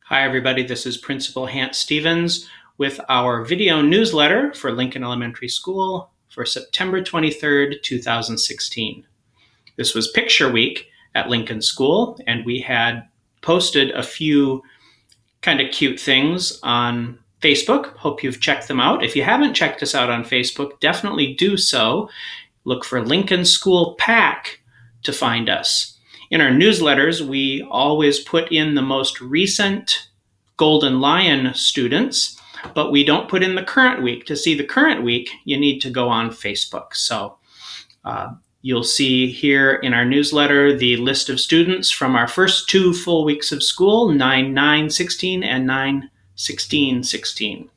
Hi, everybody. This is Principal Hant Stevens with our video newsletter for Lincoln Elementary School for September 23rd, 2016. This was Picture Week at Lincoln School, and we had posted a few kind of cute things on Facebook. Hope you've checked them out. If you haven't checked us out on Facebook, definitely do so. Look for Lincoln School Pack to find us. In our newsletters, we always put in the most recent Golden Lion students, but we don't put in the current week. To see the current week, you need to go on Facebook. So you'll see here in our newsletter the list of students from our first 2 full weeks of school, 9/9/16 and 9/16/16. We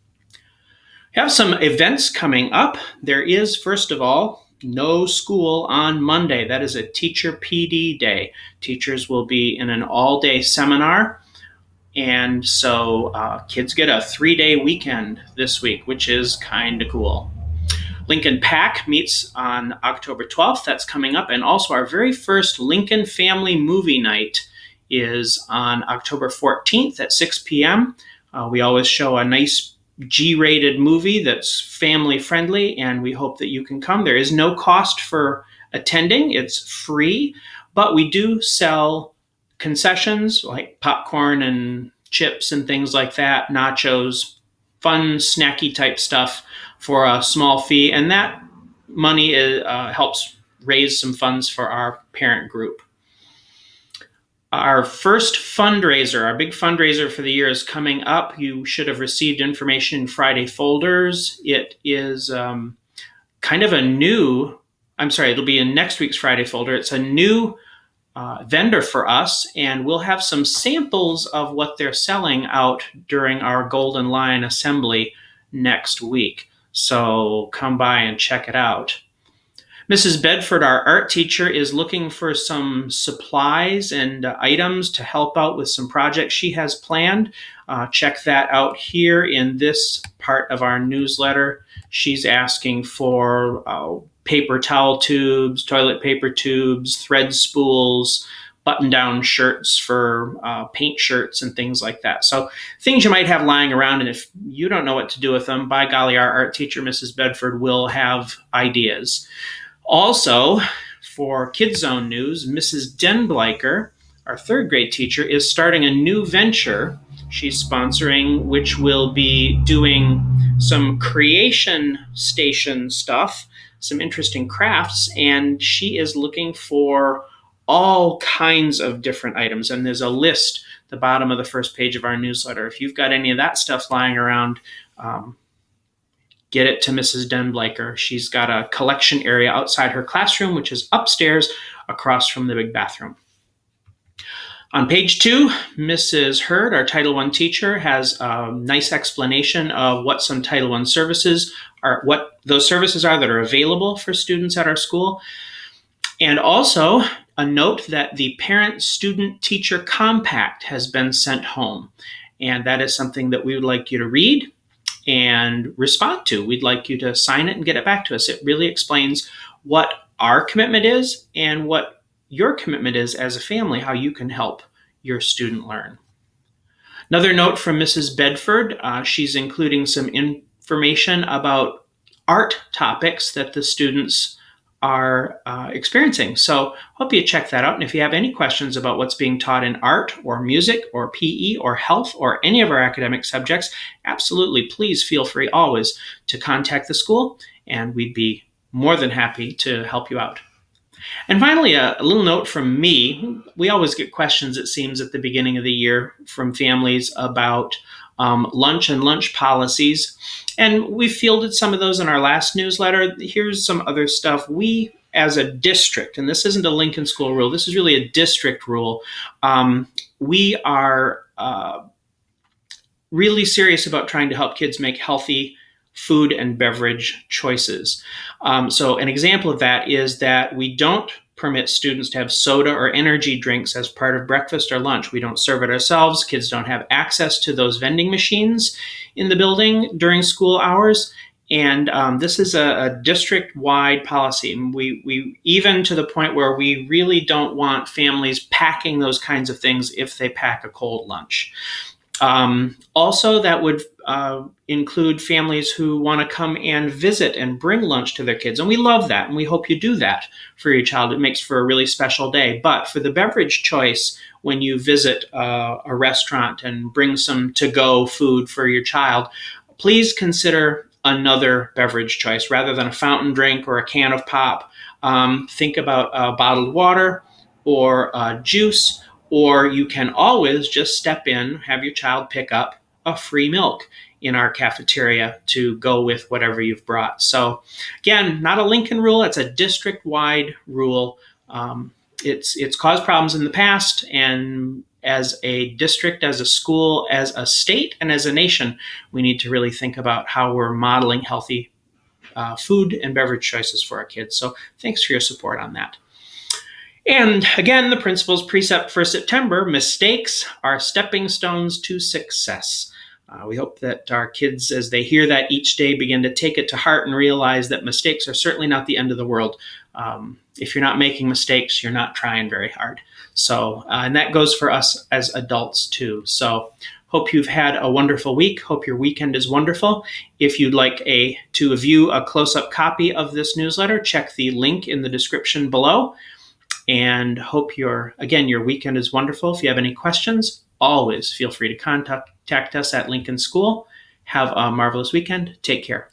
have some events coming up. There is, first of all, no school on Monday. That is a teacher PD day. Teachers will be in an all-day seminar, and so kids get a 3-day weekend this week, which is kind of cool. Lincoln Pack meets on October 12th. That's coming up. And also our very first Lincoln Family Movie Night is on October 14th at 6 p.m. We always show a nice G-rated movie that's family friendly, and we hope that you can come. There is no cost for attending. It's free, but we do sell concessions like popcorn and chips and things like that, nachos, fun snacky type stuff for a small fee, and that money helps raise some funds for our parent group. Our first fundraiser, our big fundraiser for the year, is coming up. You should have received information in Friday folders. It is kind of a new, it'll be in next week's Friday folder. It's a new vendor for us, and we'll have some samples of what they're selling out during our Golden Lion assembly next week. So come by and check it out. Mrs. Bedford, our art teacher, is looking for some supplies and items to help out with some projects she has planned. Check that out here in this part of our newsletter. She's asking for paper towel tubes, toilet paper tubes, thread spools, button-down shirts for paint shirts and things like that. So things you might have lying around, and if you don't know what to do with them, by golly, our art teacher, Mrs. Bedford, will have ideas. Also, for Kids Zone news, Mrs. Denbleicher, our 3rd grade teacher, is starting a new venture she's sponsoring, which will be doing some creation station stuff, some interesting crafts, and she is looking for all kinds of different items. And there's a list at the bottom of the first page of our newsletter. If you've got any of that stuff lying around, get it to Mrs. Denbleicher. She's got a collection area outside her classroom, which is upstairs across from the big bathroom. On page 2, Mrs. Hurd, our Title I teacher, has a nice explanation of what some Title I services are, what those services are that are available for students at our school. And also a note that the Parent-Student-Teacher Compact has been sent home. And that is something that we would like you to read and respond to. We'd like you to sign it and get it back to us. It really explains what our commitment is and what your commitment is as a family, how you can help your student learn. Another note from Mrs. Bedford, she's including some information about art topics that the students are experiencing. So hope you check that out. And if you have any questions about what's being taught in art or music or PE or health or any of our academic subjects, absolutely, please feel free always to contact the school, and we'd be more than happy to help you out. And finally, a little note from me. We always get questions, it seems, at the beginning of the year from families about lunch and lunch policies. And we fielded some of those in our last newsletter. Here's some other stuff. We, as a district, and this isn't a Lincoln School rule, this is really a district rule, we are really serious about trying to help kids make healthy food and beverage choices. So an example of that is that we don't permit students to have soda or energy drinks as part of breakfast or lunch. We don't serve it ourselves. Kids don't have access to those vending machines in the building during school hours. And this is a district-wide policy. And we even to the point where we really don't want families packing those kinds of things if they pack a cold lunch. Also, that would include families who want to come and visit and bring lunch to their kids. And we love that, and we hope you do that for your child. It makes for a really special day. But for the beverage choice, when you visit a restaurant and bring some to-go food for your child, please consider another beverage choice rather than a fountain drink or a can of pop. Think about bottled water or juice, or you can always just step in, have your child pick up a free milk in our cafeteria to go with whatever you've brought. So again, not a Lincoln rule, it's a district-wide rule. It's caused problems in the past, and as a district, as a school, as a state, and as a nation, we need to really think about how we're modeling healthy food and beverage choices for our kids. So thanks for your support on that. And again, the principal's precept for September: mistakes are stepping stones to success. We hope that our kids, as they hear that each day, begin to take it to heart and realize that mistakes are certainly not the end of the world. If you're not making mistakes, you're not trying very hard. So, and that goes for us as adults too. So hope you've had a wonderful week. Hope your weekend is wonderful. If you'd like to view a close-up copy of this newsletter, check the link in the description below. And hope your weekend is wonderful. If you have any questions, always feel free to contact us at Lincoln School. Have a marvelous weekend. Take care.